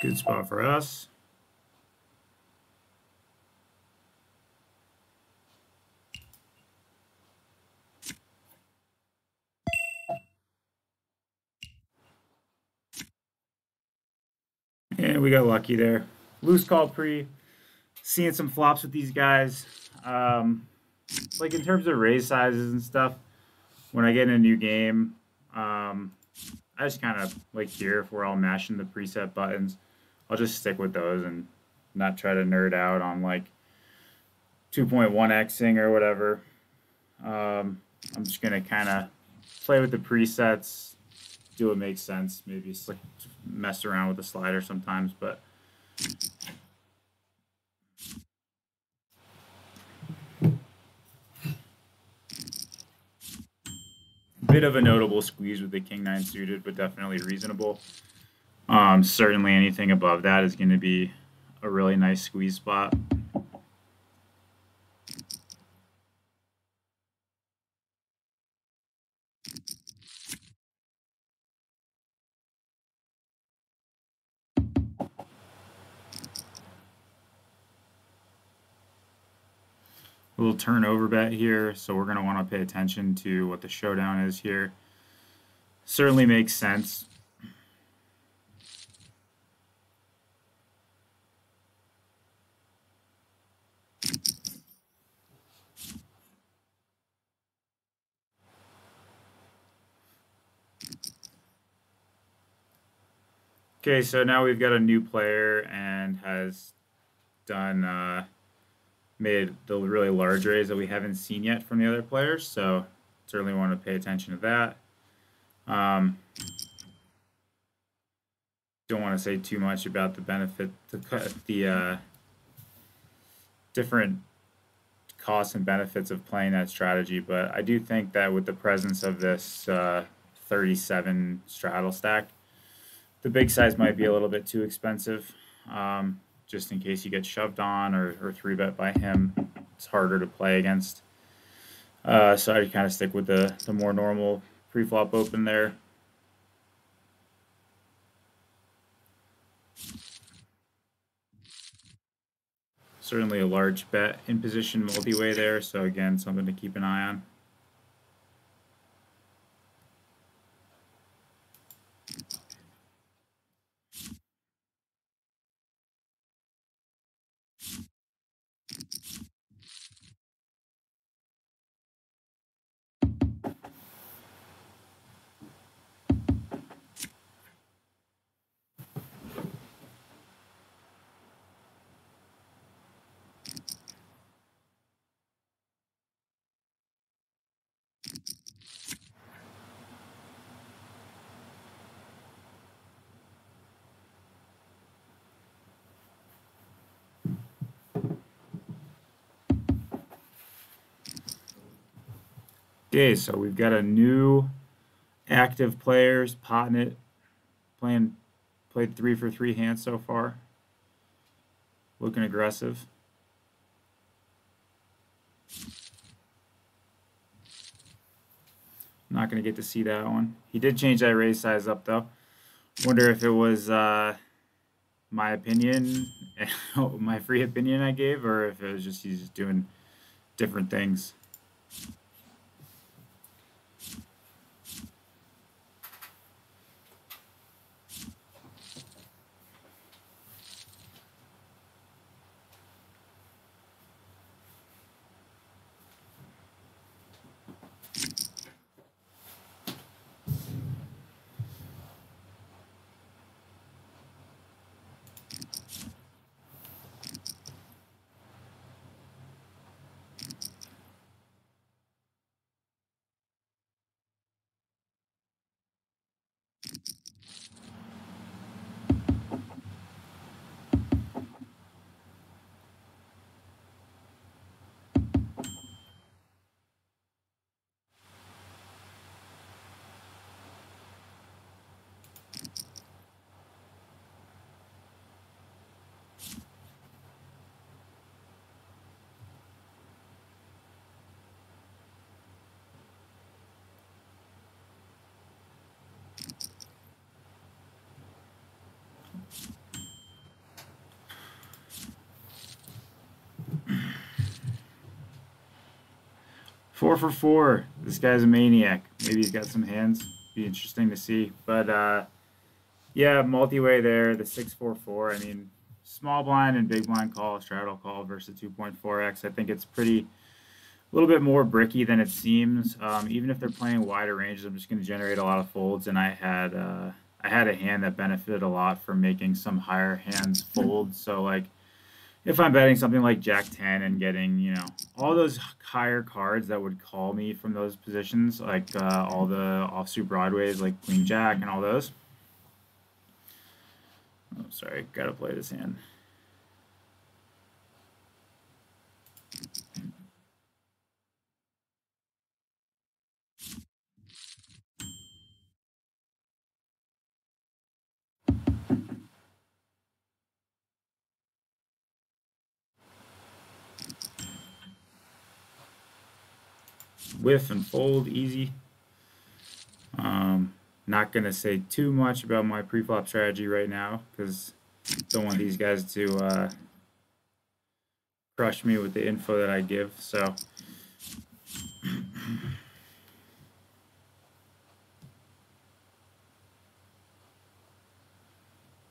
Good spot for us. And we got lucky there. Loose call pre. Seeing some flops with these guys. Like in terms of raise sizes and stuff, when I get in a new game, I just kind of like here, if we're all mashing the preset buttons, I'll just stick with those and not try to nerd out on like 2.1xing or whatever. I'm just going to kind of play with the presets, do what makes sense, maybe mess around with the slider sometimes, but bit of a notable squeeze with the King 9 suited, but definitely reasonable. Certainly anything above that is going to be a really nice squeeze spot. A little turnover bet here, so we're going to want to pay attention to what the showdown is here. Certainly makes sense. Okay, so now we've got a new player and has done made the really large raise that we haven't seen yet from the other players, so certainly want to pay attention to that. Don't want to say too much about the benefit, the different costs and benefits of playing that strategy, but I do think that with the presence of this 37 straddle stack, the big size might be a little bit too expensive. Just in case you get shoved on or 3-bet by him, it's harder to play against. So I kind of stick with the more normal pre-flop open there. Certainly a large bet in position multi-way there, so again, something to keep an eye on. Okay, so we've got a new active players, Potnit, played 3 for 3 hands so far. Looking aggressive. Not going to get to see that one. He did change that raise size up though. Wonder if it was my opinion, my free opinion I gave, or if it was just he's just doing different things. Four for four. This guy's a maniac. Maybe he's got some hands. Be interesting to see. But yeah, multi-way there. The 6-4-4. I mean, small blind and big blind call, straddle call versus 2.4x. I think it's a little bit more bricky than it seems. Even if they're playing wider ranges, I'm just going to generate a lot of folds. And I had a hand that benefited a lot from making some higher hands fold. So like, if I'm betting something like Jack 10 and getting, you know, all those higher cards that would call me from those positions, like all the offsuit broadways like Queen Jack and all those. Oh, sorry, gotta play this hand. Whiff and fold, easy. Not going to say too much about my pre-flop strategy right now because don't want these guys to crush me with the info that I give. So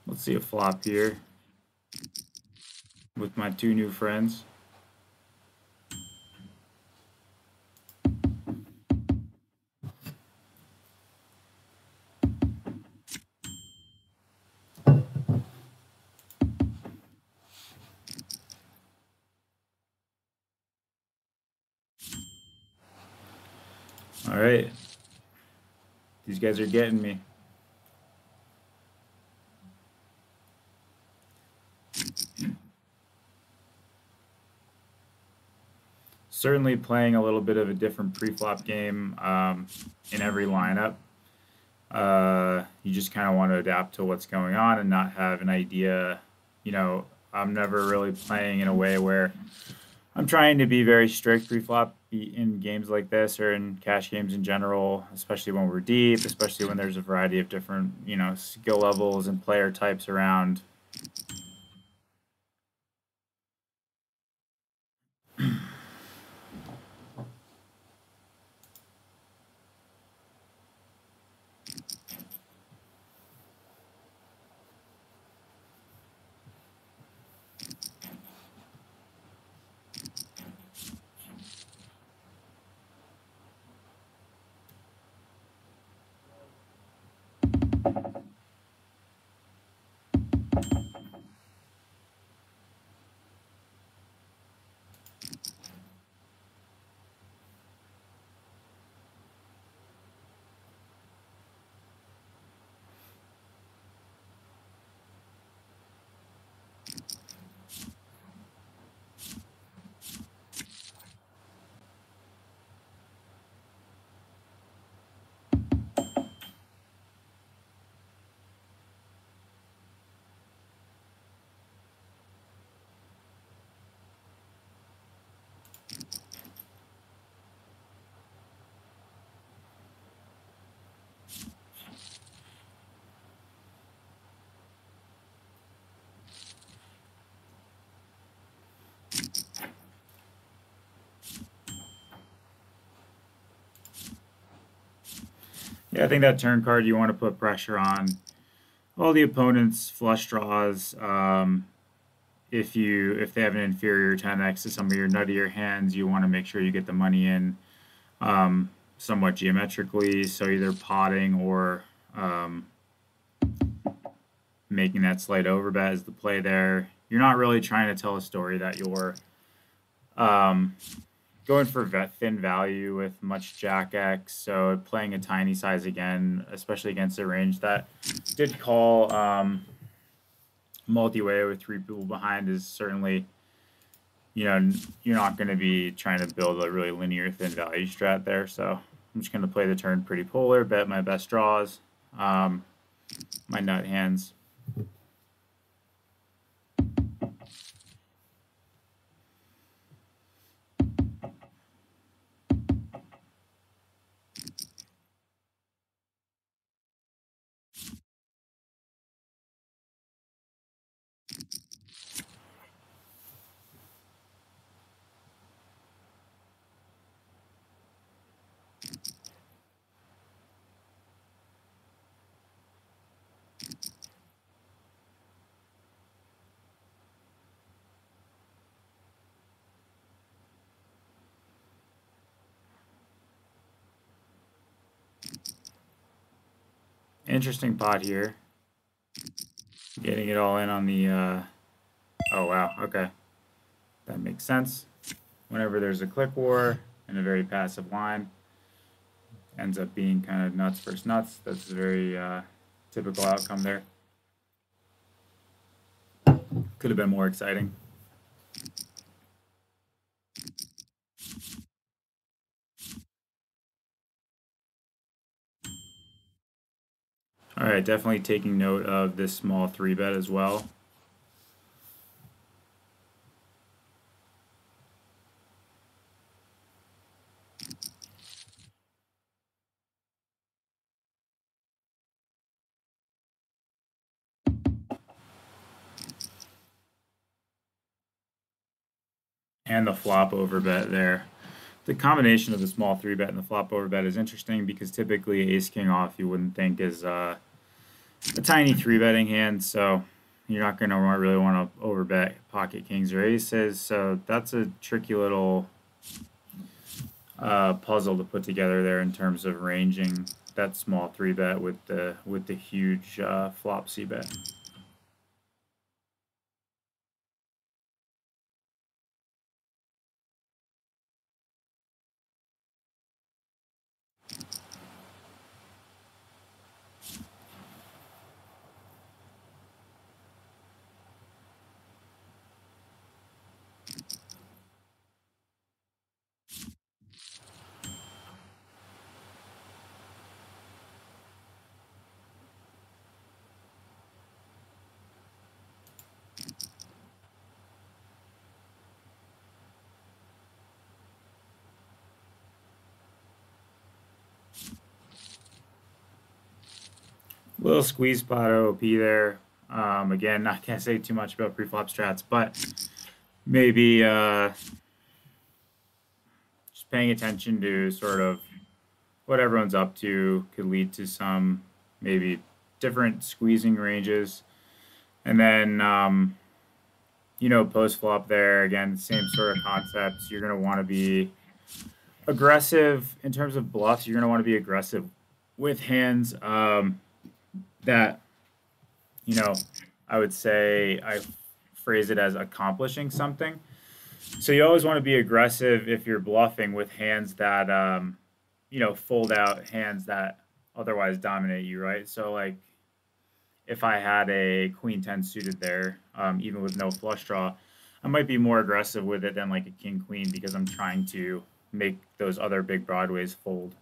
let's see a flop here with my two new friends. All right, these guys are getting me. Certainly playing a little bit of a different pre-flop game in every lineup. You just kind of want to adapt to what's going on and not have an idea. You know, I'm never really playing in a way where I'm trying to be very strict pre-flop in games like this or in cash games in general, especially when we're deep, especially when there's a variety of different, you know, skill levels and player types around. Yeah, I think that turn card, you want to put pressure on all the opponent's flush draws. If they have an inferior 10x to some of your nuttier hands, you want to make sure you get the money in somewhat geometrically, so either potting or making that slight overbet is the play there. You're not really trying to tell a story that you're going for thin value with much Jack X, so playing a tiny size again, especially against a range that did call multi-way with 3 people behind, is certainly, you're not going to be trying to build a really linear thin value strat there. So I'm just going to play the turn pretty polar, bet my best draws, my nut hands. Interesting pot here. Getting it all in on the, oh wow, okay. That makes sense. Whenever there's a click war in a very passive line, ends up being kind of nuts versus nuts. That's a very typical outcome there. Could have been more exciting. All right, definitely taking note of this small 3-bet as well. And the flop over bet there. The combination of the small 3-bet and the flop over bet is interesting because typically ace king off you wouldn't think is a tiny 3-betting hand, so you're not going to really want to overbet pocket kings or aces. So that's a tricky little puzzle to put together there in terms of ranging that small 3-bet with the huge flop c-bet. Little squeeze pot OP there. Again, I can't say too much about pre-flop strats, but maybe just paying attention to sort of what everyone's up to could lead to some maybe different squeezing ranges. And then, post-flop there, again, same sort of concepts. You're going to want to be aggressive in terms of bluffs. You're going to want to be aggressive with hands that, I would say I phrase it as accomplishing something. So you always want to be aggressive if you're bluffing with hands that, fold out hands that otherwise dominate you, right? So like if I had a queen 10 suited there, even with no flush draw, I might be more aggressive with it than like a king queen because I'm trying to make those other big broadways fold.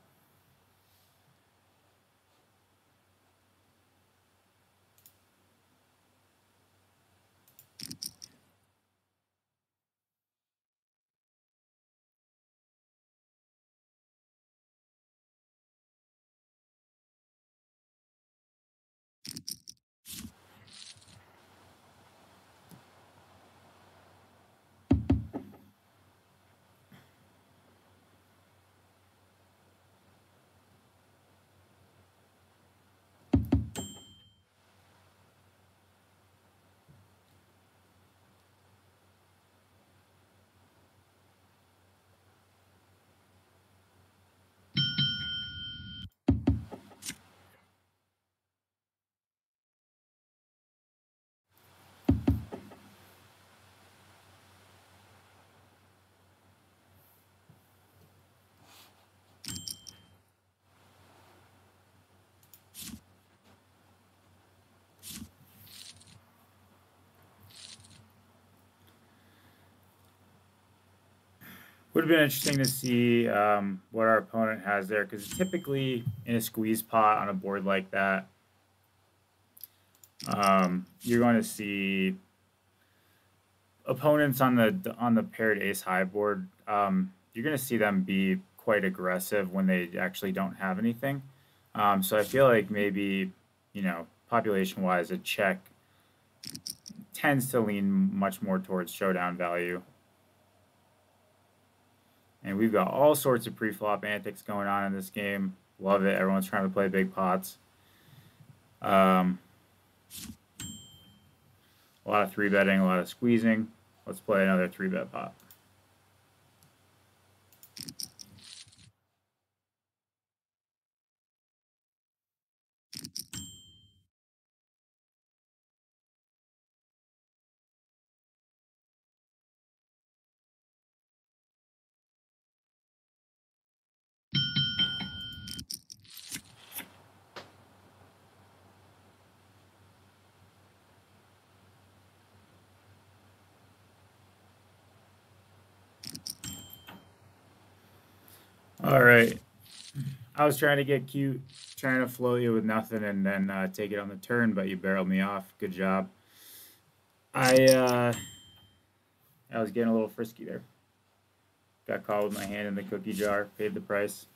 Would have been interesting to see what our opponent has there, because typically in a squeeze pot on a board like that, you're going to see opponents on the paired ace high board. You're going to see them be quite aggressive when they actually don't have anything. So I feel like maybe, you know, population-wise, a check tends to lean much more towards showdown value. And we've got all sorts of pre-flop antics going on in this game. Love it. Everyone's trying to play big pots. A lot of 3-betting, a lot of squeezing. Let's play another 3-bet pot. All right. I was trying to get cute, trying to float you with nothing and then take it on the turn, but you barreled me off. Good job. I was getting a little frisky there. Got caught with my hand in the cookie jar, paid the price.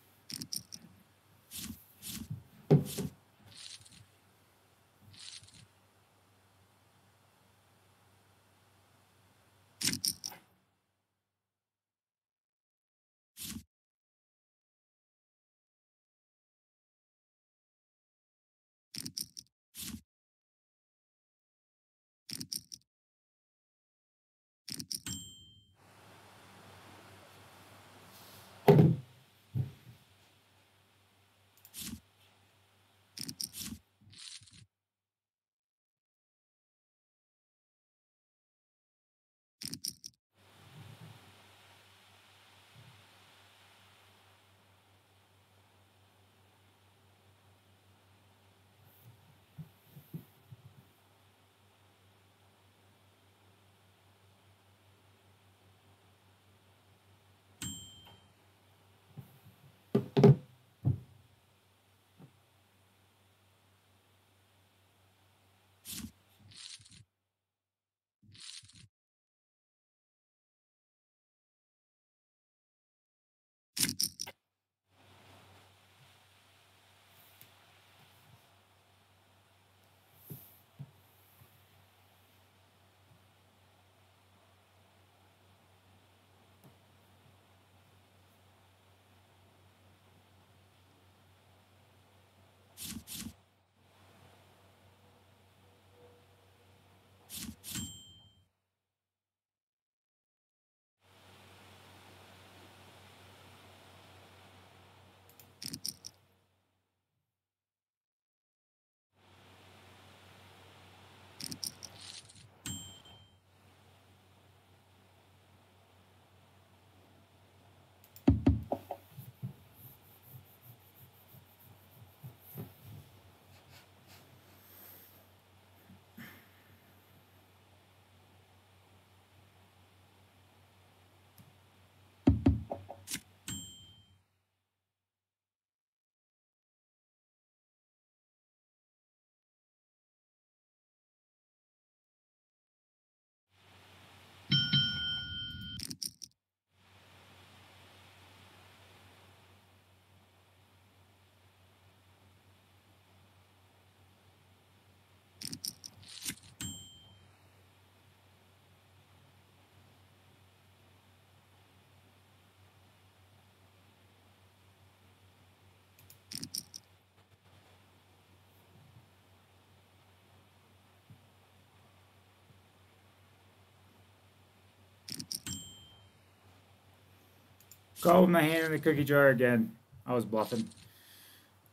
Caught with my hand in the cookie jar again. I was bluffing.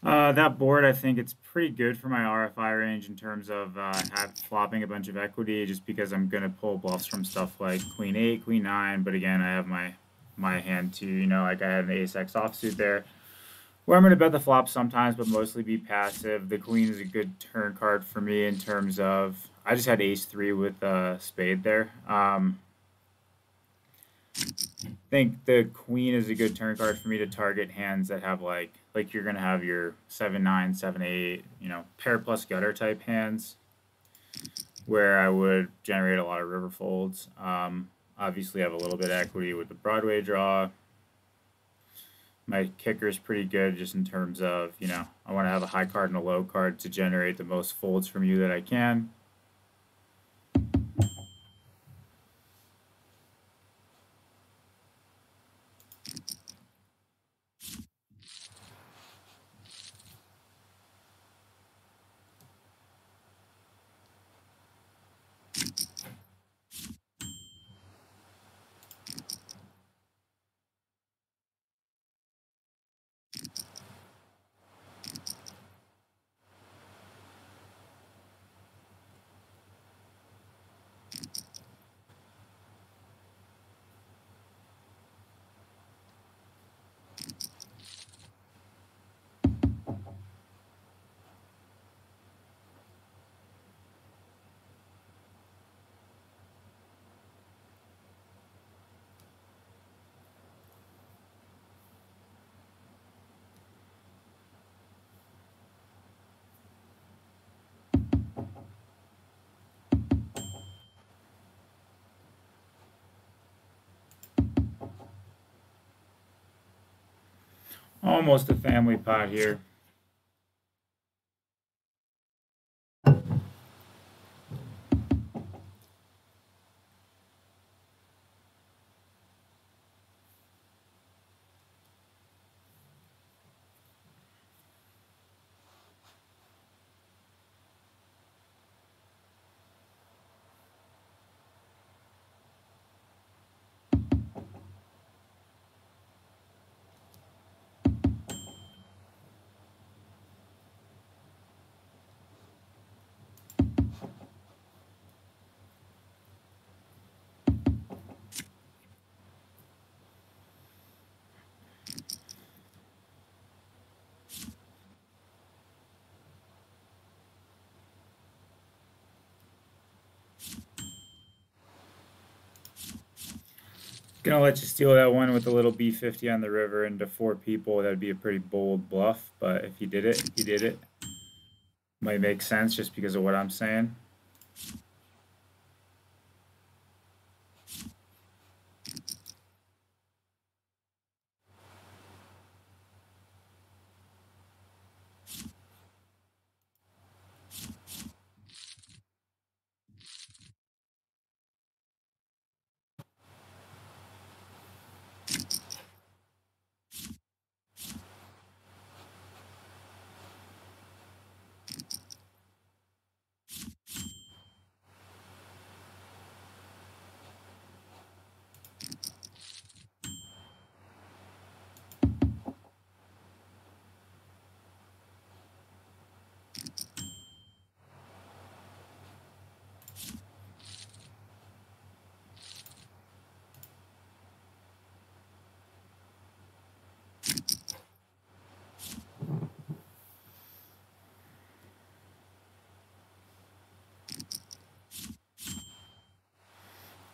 That board, I think it's pretty good for my RFI range in terms of flopping a bunch of equity, just because I'm going to pull bluffs from stuff like Queen 8, Queen 9, but again, I have my hand too, you know, like I had an Ace-X offsuit there, where I'm going to bet the flop sometimes, but mostly be passive. The Queen is a good turn card for me in terms of, I just had Ace-3 with Spade there. I think the queen is a good turn card for me to target hands that have like you're gonna have your 7-9, 7-8, you know, pair plus gutter type hands, where I would generate a lot of river folds. Obviously, I have a little bit of equity with the Broadway draw. My kicker is pretty good just in terms of, you know, I want to have a high card and a low card to generate the most folds from you that I can. Almost a family pot here. Gonna let you steal that one with a little B50 on the river into 4 people. That'd be a pretty bold bluff, but if he did it, he did it. Might make sense just because of what I'm saying.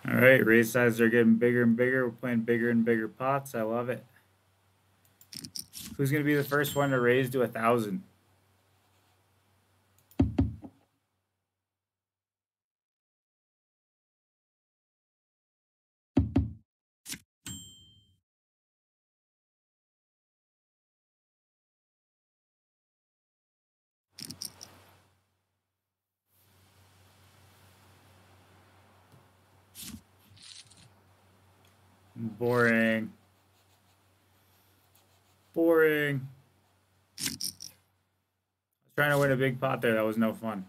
All right, raise sizes are getting bigger and bigger. We're playing bigger and bigger pots. I love it. Who's going to be the first one to raise to 1,000? Boring. Boring. I was trying to win a big pot there. That was no fun.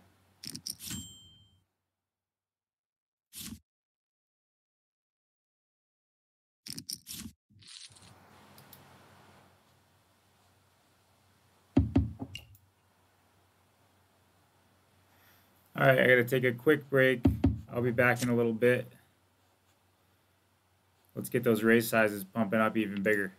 All right, I got to take a quick break. I'll be back in a little bit. Let's get those raise sizes pumping up even bigger.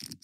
you